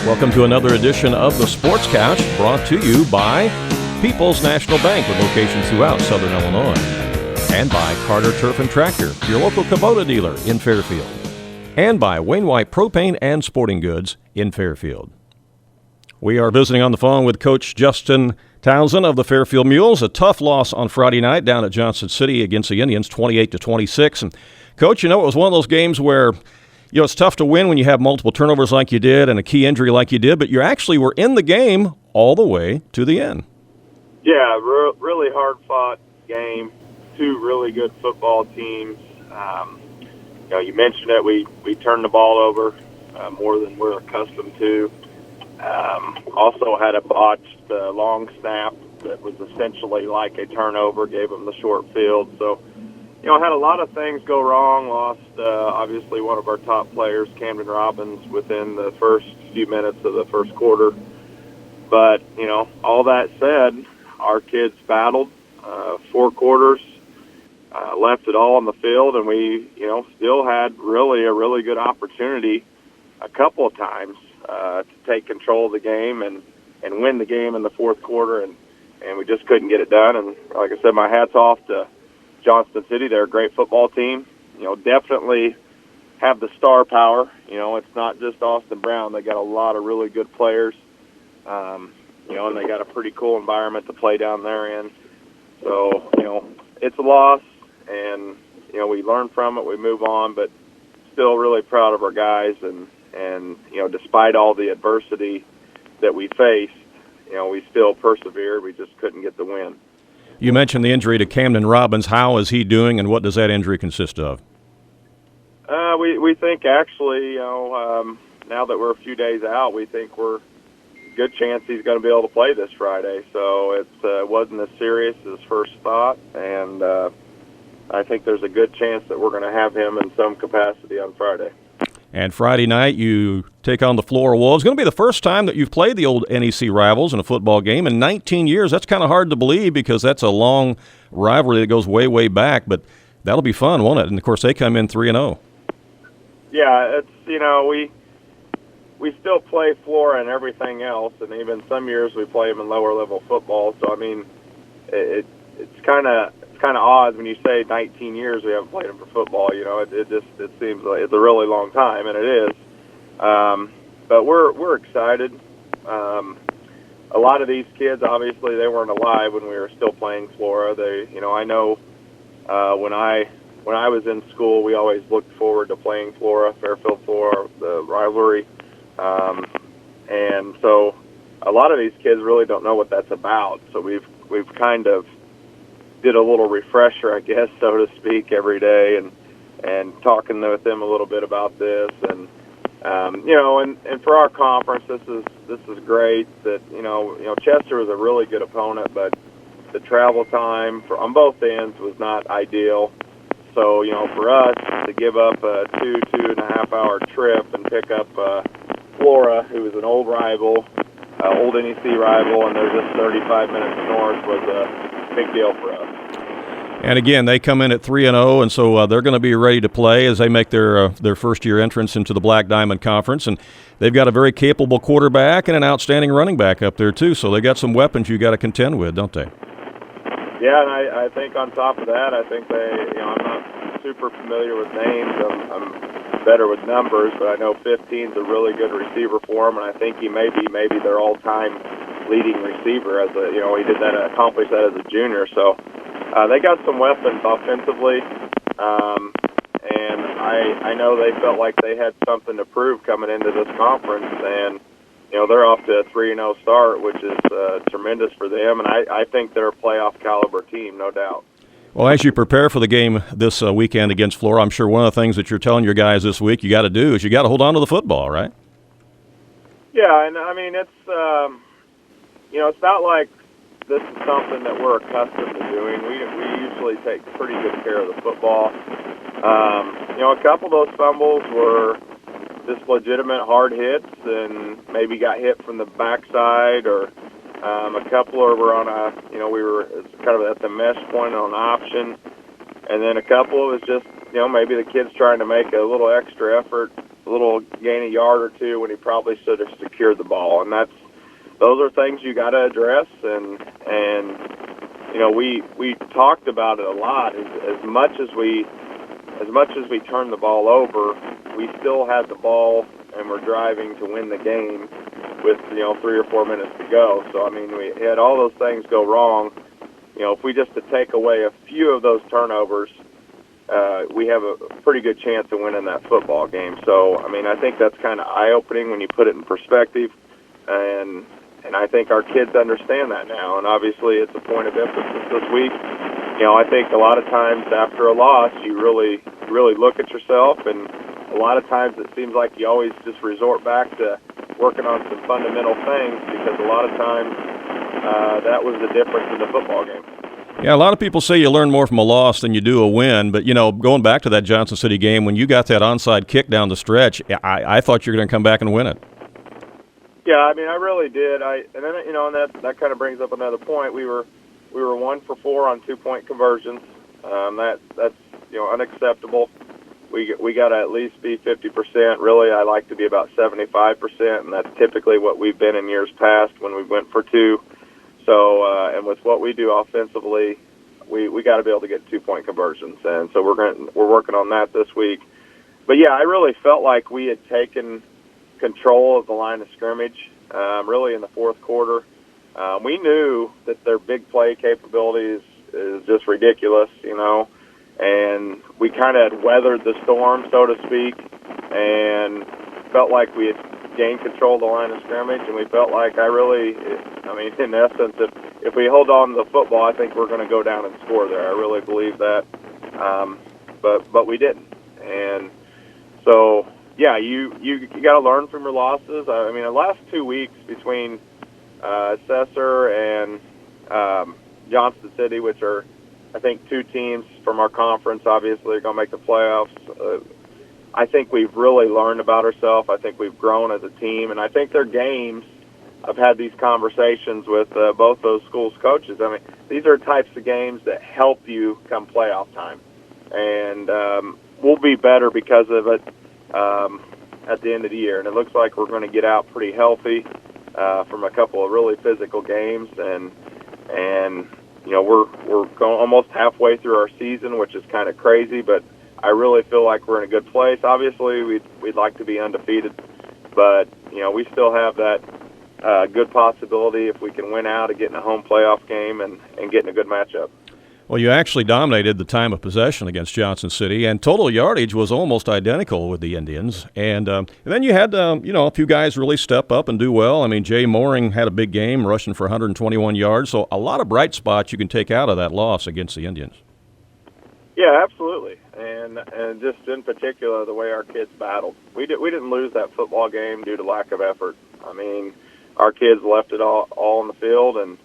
Welcome to another edition of the Sports Couch, brought to you by People's National Bank with locations throughout Southern Illinois, and by Carter Turf and Tractor, your local Kubota dealer in Fairfield, and by Wainwright Propane and Sporting Goods in Fairfield. We are visiting on the phone with Coach Johnston Townsend of the Fairfield Mules. A tough loss on Friday night down at Johnston City against the Indians, 28-26. And Coach, it was one of those games where it's tough to win when you have multiple turnovers like you did and a key injury like you did, but you actually were in the game all the way to the end. Yeah, really hard-fought game. Two really good football teams. You mentioned it. We turned the ball over more than we're accustomed to. Also had a botched long snap that was essentially like a turnover, gave them the short field. So, had a lot of things go wrong. Lost, obviously, one of our top players, Camden Robbins, within the first few minutes of the first quarter. But, all that said, our kids battled 4 quarters, left it all on the field, and we, still had really a really good opportunity a couple of times to take control of the game and win the game in the fourth quarter, and we just couldn't get it done. And like I said, my hat's off to Johnston City. They're a great football team. Definitely have the star power. It's not just Austin Brown. They got a lot of really good players, and they got a pretty cool environment to play down there in. So, it's a loss, and, we learn from it, we move on, but still really proud of our guys, and despite all the adversity that we faced, we still persevered. We just couldn't get the win. You mentioned the injury to Camden Robbins. How is he doing, and what does that injury consist of? We think actually, now that we're a few days out, we think we're good chance he's going to be able to play this Friday. So it wasn't as serious as first thought, and I think there's a good chance that we're going to have him in some capacity on Friday. And Friday night, you take on the Flora Wolves. It's going to be the first time that you've played the old NEC rivals in a football game in 19 years. That's kind of hard to believe because that's a long rivalry that goes way, way back. But that'll be fun, won't it? And, of course, they come in 3-0. Yeah, it's, we still play Flora and everything else, and even some years we play them in lower-level football. So, it's kind of odd when you say 19 years we haven't played them for football. It seems like it's a really long time, and it is. But we're excited. A lot of these kids, obviously, they weren't alive when we were still playing Flora. I know when I was in school, we always looked forward to playing Flora, Fairfield Flora, the rivalry, and so a lot of these kids really don't know what that's about. So we've kind of did a little refresher, I guess, so to speak, every day, and talking with them a little bit about this, and and for our conference, this is great. That Chester was a really good opponent, but the travel time on both ends was not ideal. So for us to give up a 2.5 hour trip and pick up Flora, who was an old rival, old NEC rival, and they're just 35 minutes north, was a big deal for us. And again, they come in at 3-0, and so they're going to be ready to play as they make their first-year entrance into the Black Diamond Conference. And they've got a very capable quarterback and an outstanding running back up there, too. So they got some weapons you got to contend with, don't they? Yeah, and I think on top of that, I think they, I'm not super familiar with names. I'm better with numbers, but I know 15's a really good receiver for him, and I think he may be their all-time leading receiver. He did that, accomplished that as a junior. So they got some weapons offensively, and I know they felt like they had something to prove coming into this conference, and they're off to a 3-0 start, which is tremendous for them, and I think they're a playoff caliber team, no doubt. Well, as you prepare for the game this weekend against Flora, I'm sure one of the things that you're telling your guys this week you got to do is you got to hold on to the football, right? Yeah, and it's it's not like this is something that we're accustomed to doing. We usually take pretty good care of the football. A couple of those fumbles were just legitimate hard hits and maybe got hit from the backside, or a couple were on we were kind of at the mesh point on option, and then a couple was just maybe the kids trying to make a little extra effort, a little gain a yard or two when he probably should have secured the ball, and those are things you got to address. And we talked about it a lot. As much as we turned the ball over, we still had the ball and we're driving to win the game with 3 or 4 minutes to go. So I mean, we had all those things go wrong. If we just to take away a few of those turnovers, we have a pretty good chance of winning that football game. So, I mean, I think that's kind of eye-opening when you put it in perspective, and I think our kids understand that now, and obviously it's a point of emphasis this week. I think a lot of times after a loss, you really look at yourself, and a lot of times it seems like you always just resort back to working on some fundamental things, because a lot of times that was the difference in the football game. Yeah, a lot of people say you learn more from a loss than you do a win, but, going back to that Johnston City game, when you got that onside kick down the stretch, I thought you were going to come back and win it. Yeah, I mean, I really did. And then, and that kind of brings up another point. We were 1 for 4 on 2-point conversions. That's unacceptable. We got to at least be 50%. Really, I like to be about 75%, and that's typically what we've been in years past when we went for 2. So, and with what we do offensively, we got to be able to get 2-point conversions, and so we're working on that this week. But yeah, I really felt like we had taken control of the line of scrimmage, really in the fourth quarter. We knew that their big play capability is just ridiculous, and we kind of had weathered the storm, so to speak, and felt like we had gained control of the line of scrimmage, and we felt like in essence, if we hold on to the football, I think we're going to go down and score there. I really believe that, but we didn't. And so, yeah, you got to learn from your losses. I mean, the last 2 weeks between Cesar and Johnston City, which are, I think, 2 teams from our conference, obviously, are going to make the playoffs. I think we've really learned about ourselves. I think we've grown as a team, and I think their games, I've had these conversations with both those schools' coaches. I mean, these are types of games that help you come playoff time, and we'll be better because of it at the end of the year. And it looks like we're going to get out pretty healthy from a couple of really physical games, and we're going almost halfway through our season, which is kind of crazy, but I really feel like we're in a good place. Obviously, we'd like to be undefeated, but we still have that good possibility if we can win out of getting a home playoff game and getting a good matchup. Well, you actually dominated the time of possession against Johnston City, and total yardage was almost identical with the Indians. And then you had a few guys really step up and do well. I mean, Jay Mooring had a big game, rushing for 121 yards. So a lot of bright spots you can take out of that loss against the Indians. Yeah, absolutely, and just in particular the way our kids battled. We didn't lose that football game due to lack of effort. I mean, our kids left it all on the field, and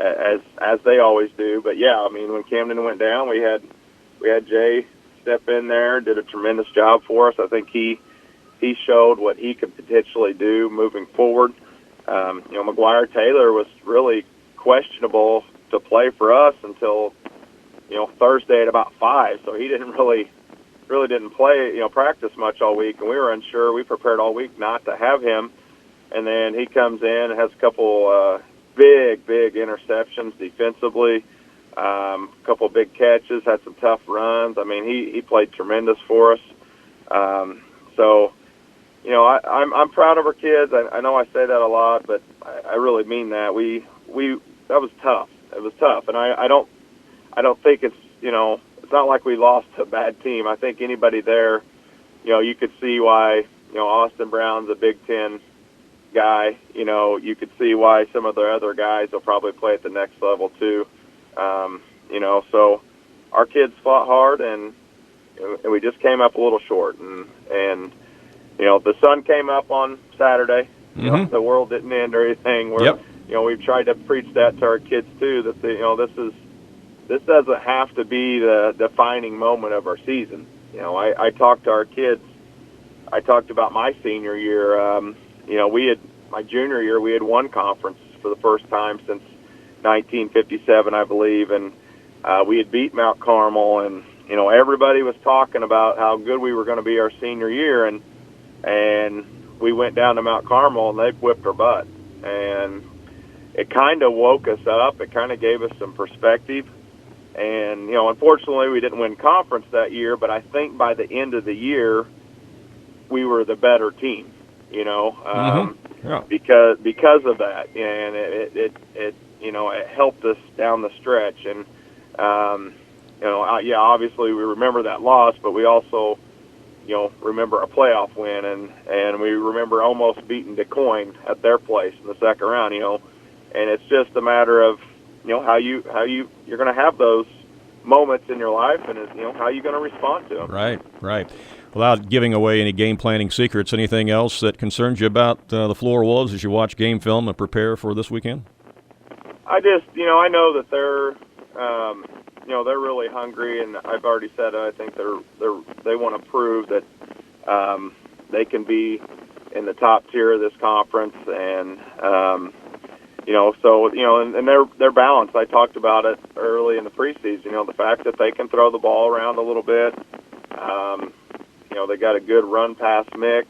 as they always do. But yeah, I mean, when Camden went down, we had Jay step in there, did a tremendous job for us. I think he showed what he could potentially do moving forward. McGuire Taylor was really questionable to play for us until Thursday at about 5, so he didn't really didn't play, practice much all week, and we were unsure. We prepared all week not to have him, and then he comes in and has a couple big interceptions defensively, a couple big catches, had some tough runs. I mean, he played tremendous for us. So, I'm proud of our kids. I know I say that a lot, but I really mean that. That was tough. It was tough, and I don't think it's not like we lost to a bad team. I think anybody there, you could see why, Austin Brown's a Big Ten guy. You could see why some of the other guys will probably play at the next level too. So our kids fought hard, and we just came up a little short. And the sun came up on Saturday. Mm-hmm. The world didn't end or anything. We've tried to preach that to our kids too, that this doesn't have to be the defining moment of our season. I talked to our kids. I talked about my senior year. My junior year, we had won conference for the first time since 1957, I believe, and we had beat Mount Carmel, and everybody was talking about how good we were going to be our senior year, and and we went down to Mount Carmel, and they whipped our butt. And it kind of woke us up. It kind of gave us some perspective. And, unfortunately, we didn't win conference that year, but I think by the end of the year, we were the better team, Yeah. because of that. And it helped us down the stretch. And, obviously we remember that loss, but we also, remember a playoff win, and we remember almost beating DeCoin at their place in the second round, and it's just a matter of, how you're going to have those moments in your life, and how you're going to respond to them. Right. Without giving away any game planning secrets, anything else that concerns you about the Flora Wolves as you watch game film and prepare for this weekend? I just, I know that they're really hungry, and I've already said I think they want to prove that they can be in the top tier of this conference, and and they're balanced. I talked about it early in the preseason. The fact that they can throw the ball around a little bit, they got a good run pass mix,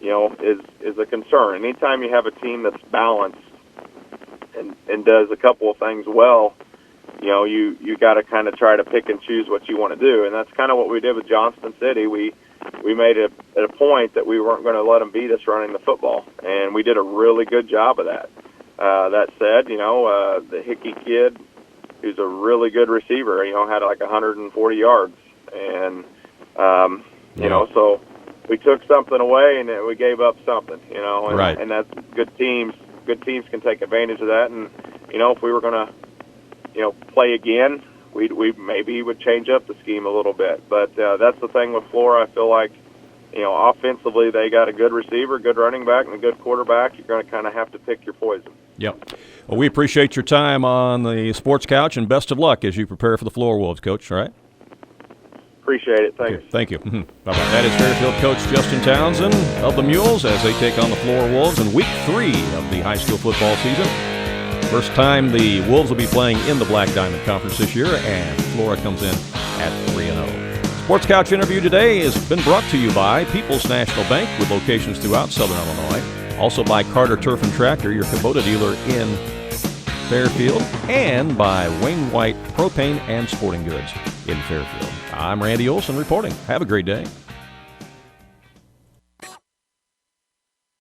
is a concern. Anytime you have a team that's balanced and does a couple of things well, you got to kind of try to pick and choose what you want to do, and that's kind of what we did with Johnston City. We made it at a point that we weren't going to let them beat us running the football, and we did a really good job of that. That said, the Hickey kid, who's a really good receiver, had like 140 yards, and so we took something away and we gave up something, and, right. And that's good teams can take advantage of that, and if we were going to play again, we maybe would change up the scheme a little bit. But that's the thing with Flora. I feel like, offensively they got a good receiver, good running back, and a good quarterback. You're going to kind of have to pick your poison. Yep. Well, we appreciate your time on the Sports Couch, and best of luck as you prepare for the Flora Wolves, Coach. All right? Appreciate it. Thanks. Okay, thank you. Bye-bye. That is Fairfield coach Justin Townsend of the Mules as they take on the Flora Wolves in Week 3 of the high school football season. First time the Wolves will be playing in the Black Diamond Conference this year, and Flora comes in at 3-0. Sports Couch interview today has been brought to you by People's National Bank with locations throughout Southern Illinois. Also by Carter Turf and Tractor, your Kubota dealer in Fairfield, and by Wayne White Propane and Sporting Goods in Fairfield. I'm Randy Olson reporting. Have a great day.